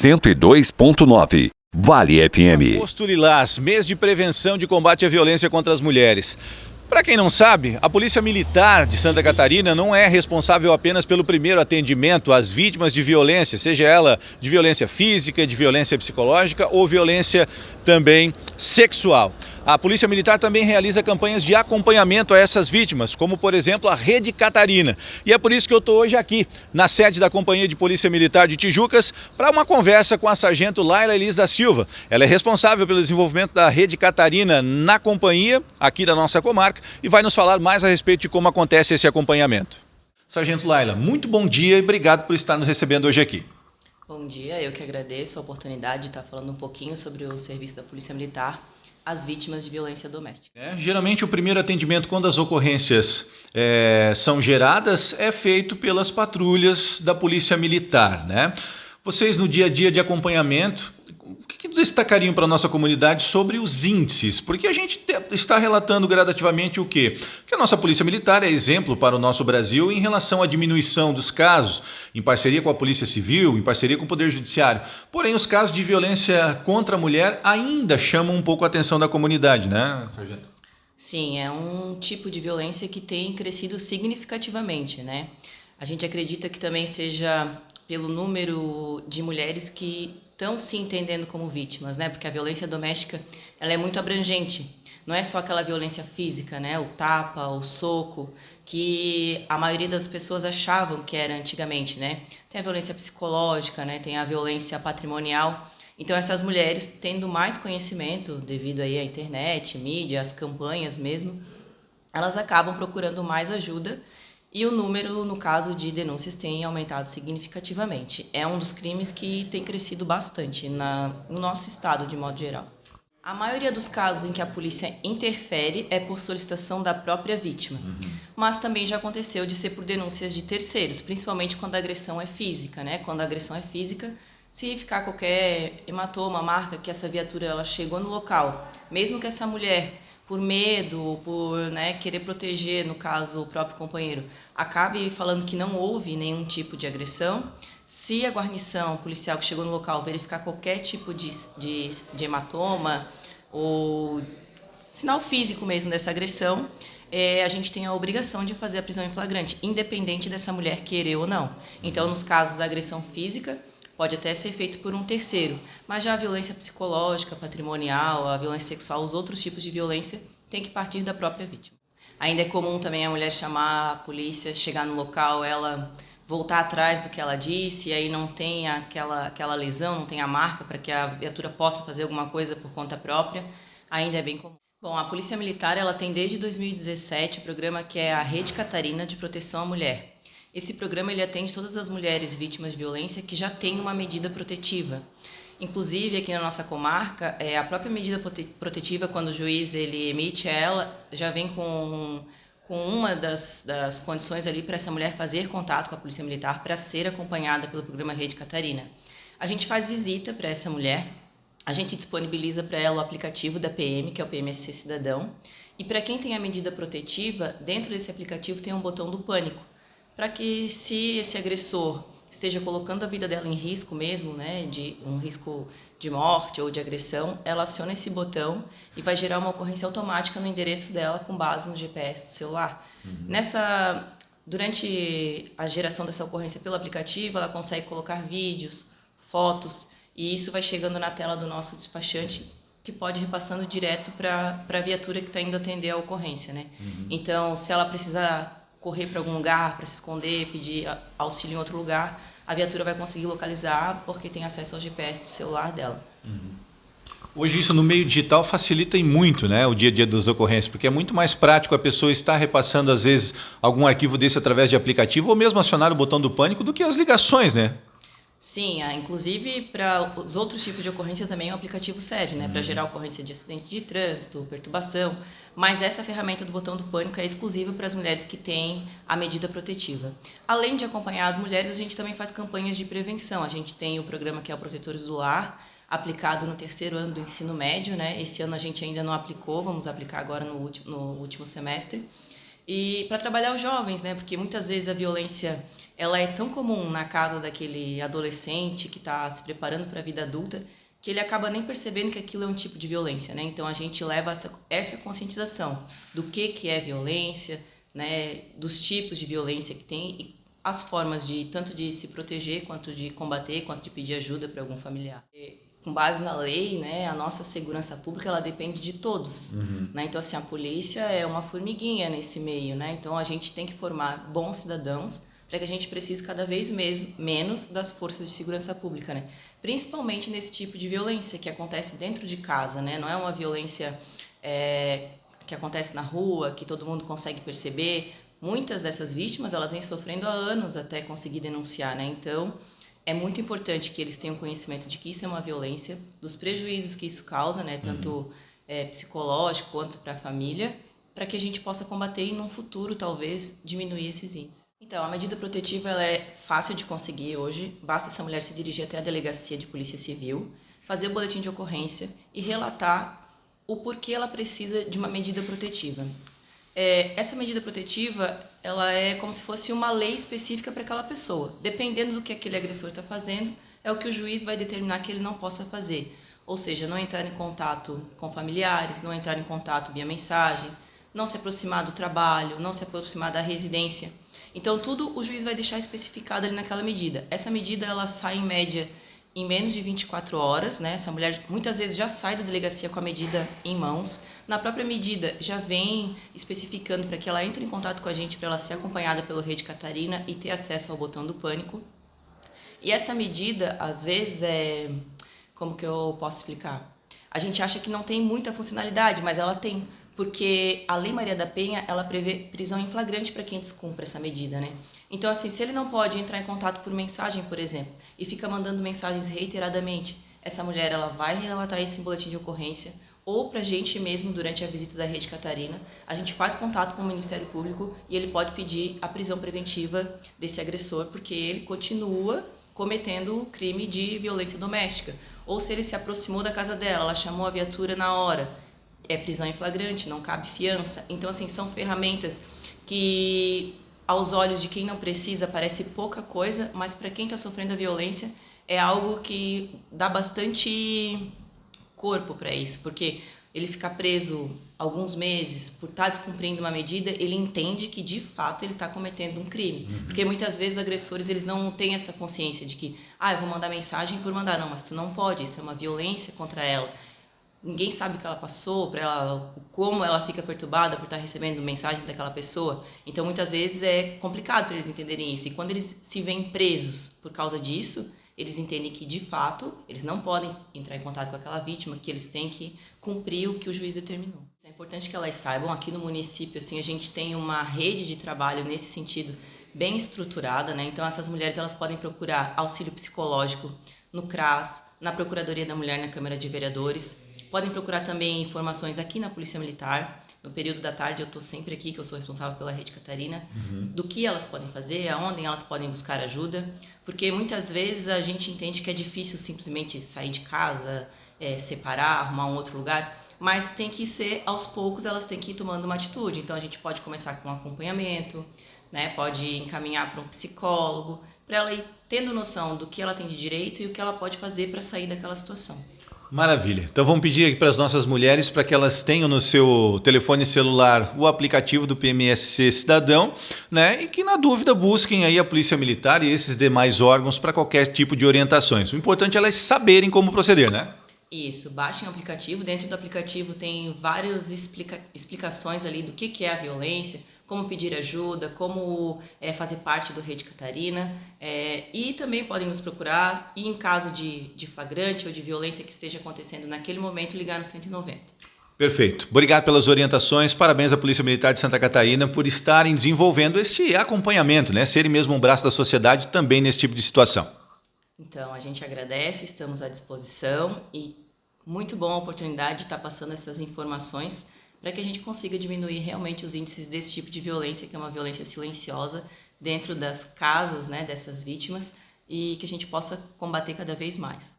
102.9 Vale FM. Agosto Lilás, mês de prevenção de combate à violência contra as mulheres. Para quem não sabe, a Polícia Militar de Santa Catarina não é responsável apenas pelo primeiro atendimento às vítimas de violência, seja ela de violência física, de violência psicológica ou violência também sexual. A Polícia Militar também realiza campanhas de acompanhamento a essas vítimas, como por exemplo a Rede Catarina. E é por isso que eu estou hoje aqui, na sede da Companhia de Polícia Militar de Tijucas, para uma conversa com a Sargento Laila Elis da Silva. Ela é responsável pelo desenvolvimento da Rede Catarina na companhia, aqui da nossa comarca, e vai nos falar mais a respeito de como acontece esse acompanhamento. Sargento Laila, muito bom dia e obrigado por estar nos recebendo hoje aqui. Bom dia, eu que agradeço a oportunidade de estar falando um pouquinho sobre o serviço da Polícia Militar às vítimas de violência doméstica. Geralmente o primeiro atendimento, quando as ocorrências são geradas, é feito pelas patrulhas da Polícia Militar, né? Vocês no dia a dia de acompanhamento, o que destacariam para a nossa comunidade sobre os índices? Porque a gente está relatando gradativamente o quê? Que a nossa Polícia Militar é exemplo para o nosso Brasil em relação à diminuição dos casos, em parceria com a Polícia Civil, em parceria com o Poder Judiciário. Porém, os casos de violência contra a mulher ainda chamam um pouco a atenção da comunidade, né, Sargento? Sim, é um tipo de violência que tem crescido significativamente, né? A gente acredita que também seja pelo número de mulheres que estão se entendendo como vítimas, né? Porque a violência doméstica, ela é muito abrangente. Não é só aquela violência física, né? O tapa, o soco, que a maioria das pessoas achavam que era antigamente, né? Tem a violência psicológica, né? Tem a violência patrimonial. Então, essas mulheres, tendo mais conhecimento, devido aí à internet, mídia, as campanhas mesmo, elas acabam procurando mais ajuda. E o número, no caso de denúncias, tem aumentado significativamente. É um dos crimes que tem crescido bastante no nosso estado, de modo geral. A maioria dos casos em que a polícia interfere é por solicitação da própria vítima. Mas também já aconteceu de ser por denúncias de terceiros, principalmente quando a agressão é física, né? Quando a agressão é física, se ficar qualquer hematoma, marca que essa viatura ela chegou no local, mesmo que essa mulher, por medo, por querer proteger, no caso, o próprio companheiro, acabe falando que não houve nenhum tipo de agressão, se a guarnição policial que chegou no local verificar qualquer tipo de hematoma ou sinal físico mesmo dessa agressão, a gente tem a obrigação de fazer a prisão em flagrante, independente dessa mulher querer ou não. Então, nos casos da agressão física, pode até ser feito por um terceiro, mas já a violência psicológica, patrimonial, a violência sexual, os outros tipos de violência, tem que partir da própria vítima. Ainda é comum também a mulher chamar a polícia, chegar no local, ela voltar atrás do que ela disse, e aí não tem aquela lesão, não tem a marca para que a viatura possa fazer alguma coisa por conta própria, ainda é bem comum. Bom, a Polícia Militar ela tem desde 2017 o programa que é a Rede Catarina de Proteção à Mulher. Esse programa ele atende todas as mulheres vítimas de violência que já têm uma medida protetiva. Inclusive, aqui na nossa comarca, a própria medida protetiva, quando o juiz ele emite ela, já vem com uma das condições ali para essa mulher fazer contato com a Polícia Militar para ser acompanhada pelo programa Rede Catarina. A gente faz visita para essa mulher, a gente disponibiliza para ela o aplicativo da PM, que é o PMSC Cidadão, e para quem tem a medida protetiva, dentro desse aplicativo tem um botão do pânico, para que se esse agressor esteja colocando a vida dela em risco mesmo, né, de um risco de morte ou de agressão, ela aciona esse botão e vai gerar uma ocorrência automática no endereço dela com base no GPS do celular. Durante a geração dessa ocorrência pelo aplicativo, ela consegue colocar vídeos, fotos, e isso vai chegando na tela do nosso despachante, que pode ir repassando direto para a viatura que está indo atender a ocorrência, né? Então, se ela precisar correr para algum lugar, para se esconder, pedir auxílio em outro lugar, a viatura vai conseguir localizar porque tem acesso ao GPS do celular dela. Hoje isso no meio digital facilita e muito, né, o dia a dia das ocorrências, porque é muito mais prático a pessoa estar repassando às vezes algum arquivo desse através de aplicativo ou mesmo acionar o botão do pânico do que as ligações, né? Sim, inclusive para os outros tipos de ocorrência também o aplicativo serve, né? Para gerar ocorrência de acidente de trânsito, perturbação, mas essa ferramenta do botão do pânico é exclusiva para as mulheres que têm a medida protetiva. Além de acompanhar as mulheres, a gente também faz campanhas de prevenção. A gente tem o programa que é o Protetores do Lar, aplicado no 3º ano do ensino médio, né? Esse ano a gente ainda não aplicou, vamos aplicar agora no último semestre. E para trabalhar os jovens, né? Porque muitas vezes a violência ela é tão comum na casa daquele adolescente que está se preparando para a vida adulta, que ele acaba nem percebendo que aquilo é um tipo de violência, né? Então a gente leva essa conscientização do que é violência, né? Dos tipos de violência que tem e as formas de tanto de se proteger, quanto de combater, quanto de pedir ajuda para algum familiar. Com base na lei, né, a nossa segurança pública ela depende de todos, né? Então assim, a polícia é uma formiguinha nesse meio, né? Então a gente tem que formar bons cidadãos para que a gente precise cada vez menos das forças de segurança pública, né? Principalmente nesse tipo de violência que acontece dentro de casa, né? Não é uma violência que acontece na rua, que todo mundo consegue perceber. Muitas dessas vítimas, elas vêm sofrendo há anos até conseguir denunciar, né? Então, é muito importante que eles tenham conhecimento de que isso é uma violência, dos prejuízos que isso causa, né? Tanto psicológico quanto para a família, para que a gente possa combater e, num futuro, talvez, diminuir esses índices. Então, a medida protetiva ela é fácil de conseguir hoje. Basta essa mulher se dirigir até a delegacia de polícia civil, fazer o boletim de ocorrência e relatar o porquê ela precisa de uma medida protetiva. Essa medida protetiva ela é como se fosse uma lei específica para aquela pessoa. Dependendo do que aquele agressor está fazendo, é o que o juiz vai determinar que ele não possa fazer. Ou seja, não entrar em contato com familiares, não entrar em contato via mensagem, não se aproximar do trabalho, não se aproximar da residência. Então, tudo o juiz vai deixar especificado ali naquela medida. Essa medida ela sai em média em menos de 24 horas, né? Essa mulher muitas vezes já sai da delegacia com a medida em mãos. Na própria medida já vem especificando para que ela entre em contato com a gente, para ela ser acompanhada pelo Rede Catarina e ter acesso ao botão do pânico. E essa medida, às vezes, como que eu posso explicar? A gente acha que não tem muita funcionalidade, mas ela tem, porque a Lei Maria da Penha, ela prevê prisão em flagrante para quem descumpre essa medida, né? Então, assim, se ele não pode entrar em contato por mensagem, por exemplo, e fica mandando mensagens reiteradamente, essa mulher, ela vai relatar isso em boletim de ocorrência, ou para a gente mesmo, durante a visita da Rede Catarina, a gente faz contato com o Ministério Público e ele pode pedir a prisão preventiva desse agressor, porque ele continua cometendo o crime de violência doméstica. Ou se ele se aproximou da casa dela, ela chamou a viatura na hora, é prisão em flagrante, não cabe fiança. Então, assim, são ferramentas que, aos olhos de quem não precisa, parece pouca coisa, mas para quem está sofrendo a violência, é algo que dá bastante corpo para isso, porque ele ficar preso alguns meses por estar descumprindo uma medida, ele entende que, de fato, ele está cometendo um crime. Porque muitas vezes os agressores eles não têm essa consciência de que, eu vou mandar mensagem por mandar. Não, mas tu não pode, isso é uma violência contra ela. Ninguém sabe o que ela passou, para ela, como ela fica perturbada por estar recebendo mensagens daquela pessoa. Então, muitas vezes é complicado para eles entenderem isso. E quando eles se veem presos por causa disso, eles entendem que, de fato, eles não podem entrar em contato com aquela vítima, que eles têm que cumprir o que o juiz determinou. É importante que elas saibam, aqui no município, assim, a gente tem uma rede de trabalho nesse sentido bem estruturada, né? Então, essas mulheres elas podem procurar auxílio psicológico no CRAS, na Procuradoria da Mulher, na Câmara de Vereadores. Podem procurar também informações aqui na Polícia Militar. No período da tarde eu estou sempre aqui, que eu sou responsável pela Rede Catarina, do que elas podem fazer, aonde elas podem buscar ajuda, porque muitas vezes a gente entende que é difícil simplesmente sair de casa, separar, arrumar um outro lugar, mas tem que ser, aos poucos, elas têm que ir tomando uma atitude. Então a gente pode começar com um acompanhamento, né? Pode encaminhar para um psicólogo, para ela ir tendo noção do que ela tem de direito e o que ela pode fazer para sair daquela situação. Maravilha. Então vamos pedir aqui para as nossas mulheres para que elas tenham no seu telefone celular o aplicativo do PMSC Cidadão, né? E que na dúvida busquem aí a Polícia Militar e esses demais órgãos para qualquer tipo de orientações. O importante é elas saberem como proceder, né? Isso, baixem o aplicativo. Dentro do aplicativo tem várias explicações ali do que é a violência, como pedir ajuda, como fazer parte do Rede Catarina, e também podem nos procurar e, em caso de flagrante ou de violência que esteja acontecendo naquele momento, ligar no 190. Perfeito. Obrigado pelas orientações. Parabéns à Polícia Militar de Santa Catarina por estarem desenvolvendo este acompanhamento, né? Serem mesmo um braço da sociedade também nesse tipo de situação. Então, a gente agradece, estamos à disposição e muito boa a oportunidade de estar passando essas informações para que a gente consiga diminuir realmente os índices desse tipo de violência, que é uma violência silenciosa dentro das casas, né, dessas vítimas, e que a gente possa combater cada vez mais.